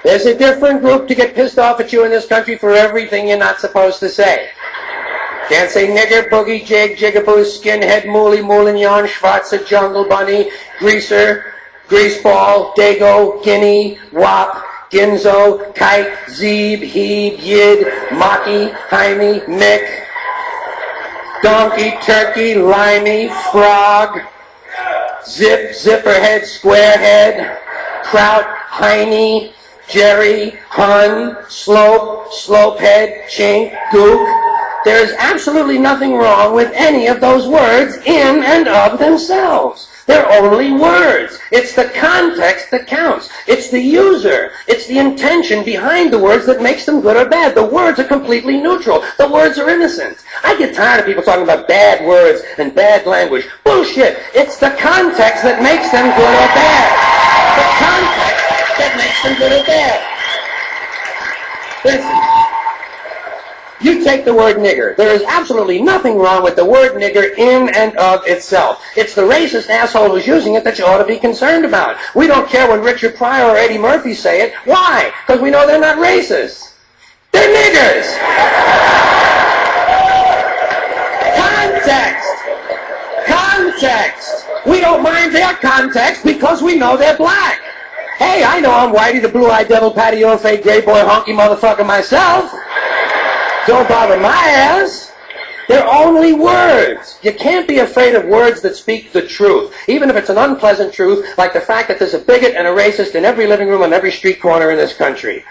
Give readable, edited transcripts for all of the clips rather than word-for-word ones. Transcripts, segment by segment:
There's a different group to get pissed off at you in this country for everything you're not supposed to say. Can't say nigger, boogie, jig, jigaboo, skinhead, mooly, moulin, schwarzer, jungle bunny, greaser, greaseball, dago, guinea, wop, ginzo, kite, zeeb, heeb, yid, maki, jaime, mick, donkey, turkey, limey, frog, zip, zipperhead, squarehead, kraut, heiny, jerry, hun, slope, slopehead, chink, gook. There is absolutely nothing wrong with any of those words in and of themselves. They're only words. It's the context that counts. It's the user. It's the intention behind the words that makes them good or bad. The words are completely neutral. The words are innocent. I get tired of people talking about bad words and bad language. Bullshit. It's the context that makes them good or bad. The context that makes them good or bad. Listen. You take the word nigger. There is absolutely nothing wrong with the word nigger in and of itself. It's the racist asshole who's using it that you ought to be concerned about. We don't care when Richard Pryor or Eddie Murphy say it. Why? Because we know they're not racist. They're niggers. Context. Context. We don't mind their context because we know they're black. Hey, I know I'm Whitey the Blue-Eyed Devil, patio fake, gay boy, honky motherfucker myself. Don't bother my ass. They're only words. You can't be afraid of words that speak the truth, even if it's an unpleasant truth, like the fact that there's a bigot and a racist in every living room on every street corner in this country.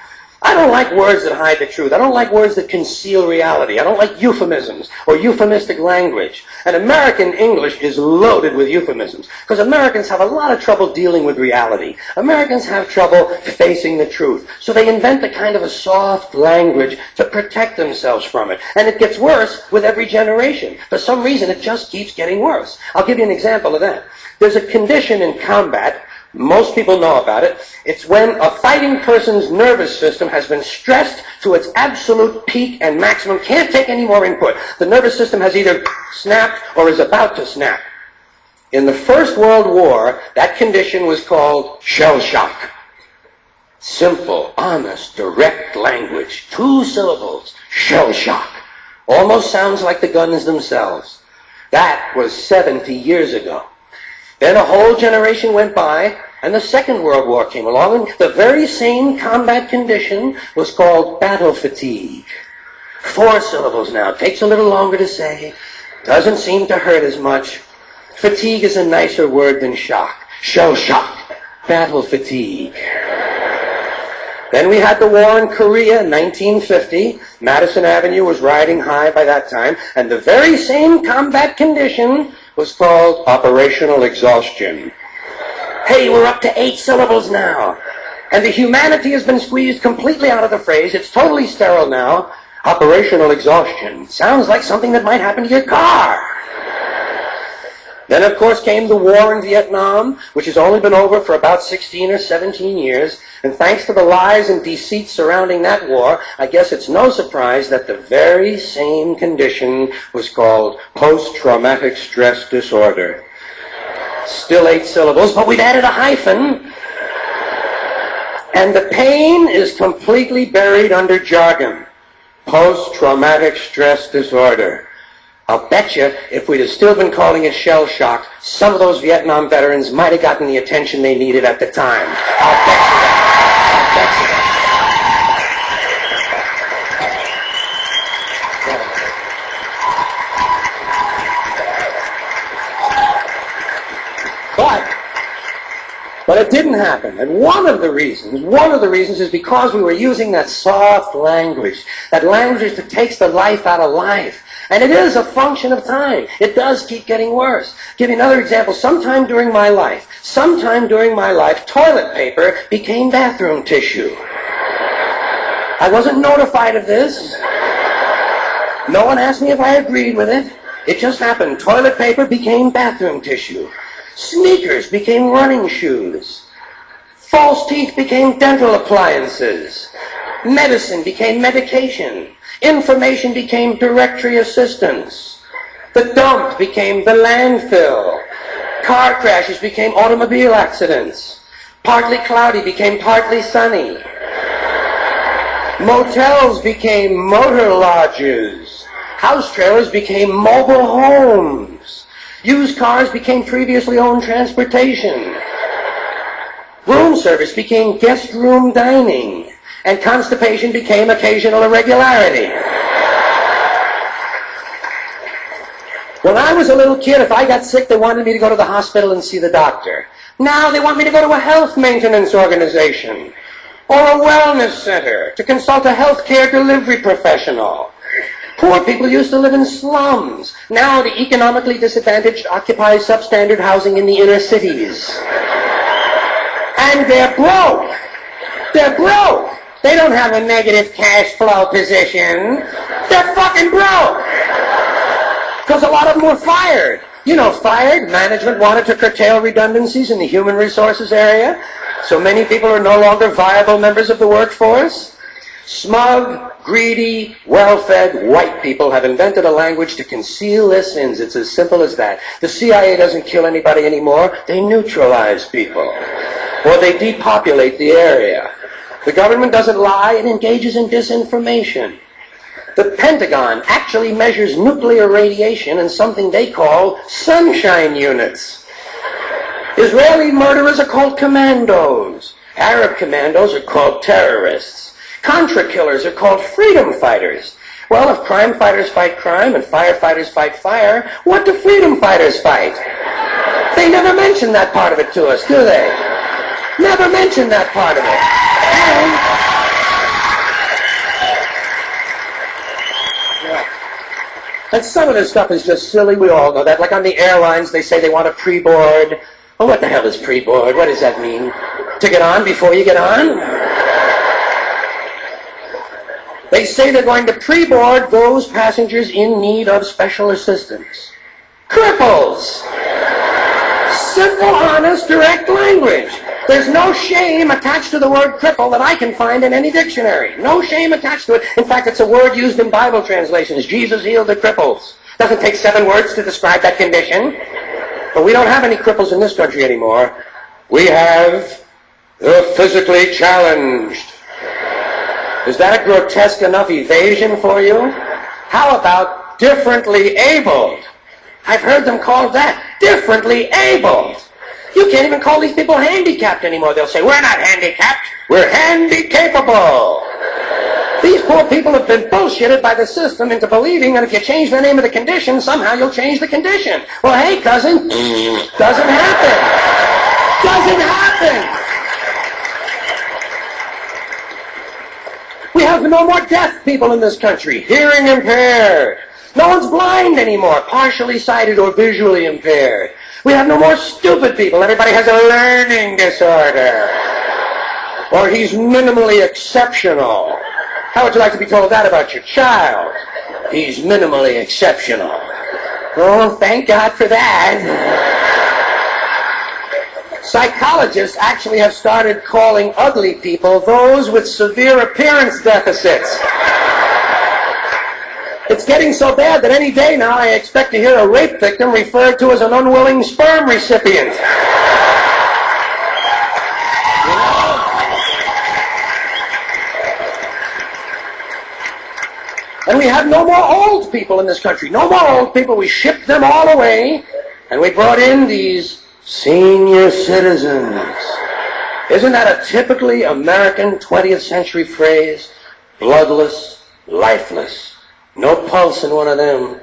I don't like words that hide the truth. I don't like words that conceal reality. I don't like euphemisms or euphemistic language. And American English is loaded with euphemisms because Americans have a lot of trouble dealing with reality. Americans have trouble facing the truth. So they invent a kind of a soft language to protect themselves from it. And it gets worse with every generation. For some reason, it just keeps getting worse. I'll give you an example of that. There's a condition in combat. Most people know about it. It's when a fighting person's nervous system has been stressed to its absolute peak and maximum, can't take any more input. The nervous system has either snapped or is about to snap. In the First World War, that condition was called shell shock. Simple, honest, direct language. 2 syllables. Shell shock. Almost sounds like the guns themselves. That was 70 years ago. Then a whole generation went by, and the Second World War came along, and the very same combat condition was called battle fatigue. 4 syllables now. Takes a little longer to say. Doesn't seem to hurt as much. Fatigue is a nicer word than shock. Shell shock. Battle fatigue. Then we had the war in Korea in 1950. Madison Avenue was riding high by that time, and the very same combat condition was called operational exhaustion. Hey, we're up to 8 syllables now. And the humanity has been squeezed completely out of the phrase. It's totally sterile now. Operational exhaustion. Sounds like something that might happen to your car. Then, of course, came the war in Vietnam, which has only been over for about 16 or 17 years. And thanks to the lies and deceit surrounding that war, I guess it's no surprise that the very same condition was called post-traumatic stress disorder. Still 8 syllables, but we've added a hyphen. And the pain is completely buried under jargon. Post-traumatic stress disorder. I'll bet you, if we'd have still been calling it shell shock, some of those Vietnam veterans might have gotten the attention they needed at the time. I'll bet you that. I'll bet you that. But it didn't happen. And one of the reasons is because we were using that soft language, that language that takes the life out of life. And it is a function of time. It does keep getting worse. Give you another example. Sometime during my life, toilet paper became bathroom tissue. I wasn't notified of this. No one asked me if I agreed with it. It just happened. Toilet paper became bathroom tissue. Sneakers became running shoes. False teeth became dental appliances. Medicine became medication. Information became directory assistance. The dump became the landfill. Car crashes became automobile accidents. Partly cloudy became partly sunny. Motels became motor lodges. House trailers became mobile homes. Used cars became previously owned transportation. Room service became guest room dining. And constipation became occasional irregularity. When I was a little kid, if I got sick, they wanted me to go to the hospital and see the doctor. Now they want me to go to a health maintenance organization or a wellness center to consult a healthcare delivery professional. Poor people used to live in slums. Now the economically disadvantaged occupy substandard housing in the inner cities. And they're broke. They're broke. They don't have a negative cash flow position. They're fucking broke. Because a lot of them were fired. You know, fired. Management wanted to curtail redundancies in the human resources area. So many people are no longer viable members of the workforce. Smug, greedy, well-fed white people have invented a language to conceal their sins. It's as simple as that. The CIA doesn't kill anybody anymore. They neutralize people. Or they depopulate the area. The government doesn't lie. It engages in disinformation. The Pentagon actually measures nuclear radiation in something they call sunshine units. Israeli murderers are called commandos. Arab commandos are called terrorists. Contra killers are called freedom fighters. Well, if crime fighters fight crime and firefighters fight fire, what do freedom fighters fight? They never mention that part of it to us, do they? Never mention that part of it. And some of this stuff is just silly. We all know that. Like on the airlines, they say they want a pre-board. Well, what the hell is pre-board? What does that mean? To get on before you get on? They say they're going to pre-board those passengers in need of special assistance. Cripples! Simple, honest, direct language. There's no shame attached to the word cripple that I can find in any dictionary. No shame attached to it. In fact, it's a word used in Bible translations. Jesus healed the cripples. Doesn't take 7 words to describe that condition. But we don't have any cripples in this country anymore. We have the physically challenged. Is that a grotesque enough evasion for you? How about differently abled? I've heard them called that, differently abled. You can't even call these people handicapped anymore. They'll say, we're not handicapped, we're handy-capable. These poor people have been bullshitted by the system into believing that if you change the name of the condition, somehow you'll change the condition. Well, hey, cousin, doesn't happen. Doesn't happen. We have no more deaf people in this country, hearing impaired. No one's blind anymore, partially sighted or visually impaired. We have no more stupid people. Everybody has a learning disorder. Or he's minimally exceptional. How would you like to be told that about your child? He's minimally exceptional. Oh, thank God for that. Psychologists actually have started calling ugly people those with severe appearance deficits. It's getting so bad that any day now I expect to hear a rape victim referred to as an unwilling sperm recipient. And we have no more old people in this country. No more old people. We shipped them all away, and we brought in these senior citizens. Isn't that a typically American 20th century phrase? Bloodless, lifeless. No pulse in one of them.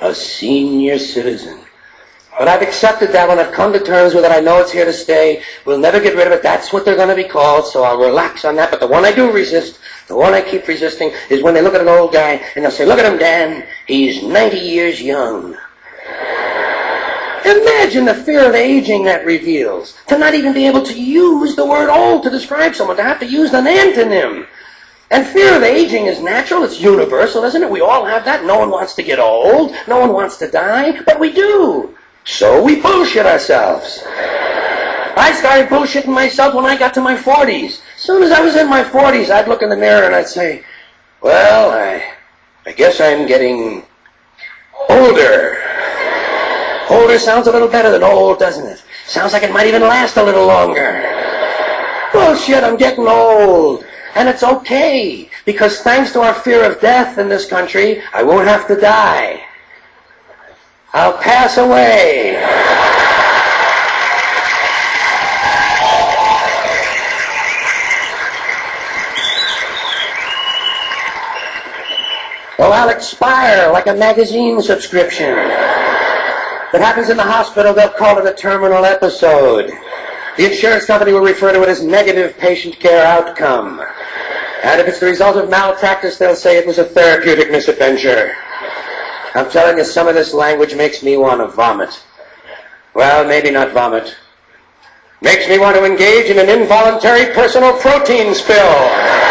A senior citizen. But I've accepted that one. I've come to terms with it. I know it's here to stay. We'll never get rid of it. That's what they're going to be called, so I'll relax on that. But the one I do resist, the one I keep resisting, is when they look at an old guy and they'll say, look at him, Dan. He's 90 years young. Imagine the fear of aging that reveals. To not even be able to use the word old to describe someone. To have to use an antonym. And fear of aging is natural. It's universal, isn't it? We all have that. No one wants to get old. No one wants to die. But we do. So we bullshit ourselves. I started bullshitting myself when I got to my 40s. As soon as I was in my 40s, I'd look in the mirror and I'd say, well, I guess I'm getting older. Older sounds a little better than old, doesn't it? Sounds like it might even last a little longer. Bullshit, I'm getting old. And it's okay, because thanks to our fear of death in this country, I won't have to die. I'll pass away. Or I'll expire like a magazine subscription. If it happens in the hospital, they'll call it a terminal episode. The insurance company will refer to it as negative patient care outcome. And if it's the result of malpractice, they'll say it was a therapeutic misadventure. I'm telling you, some of this language makes me want to vomit. Well, maybe not vomit. Makes me want to engage in an involuntary personal protein spill.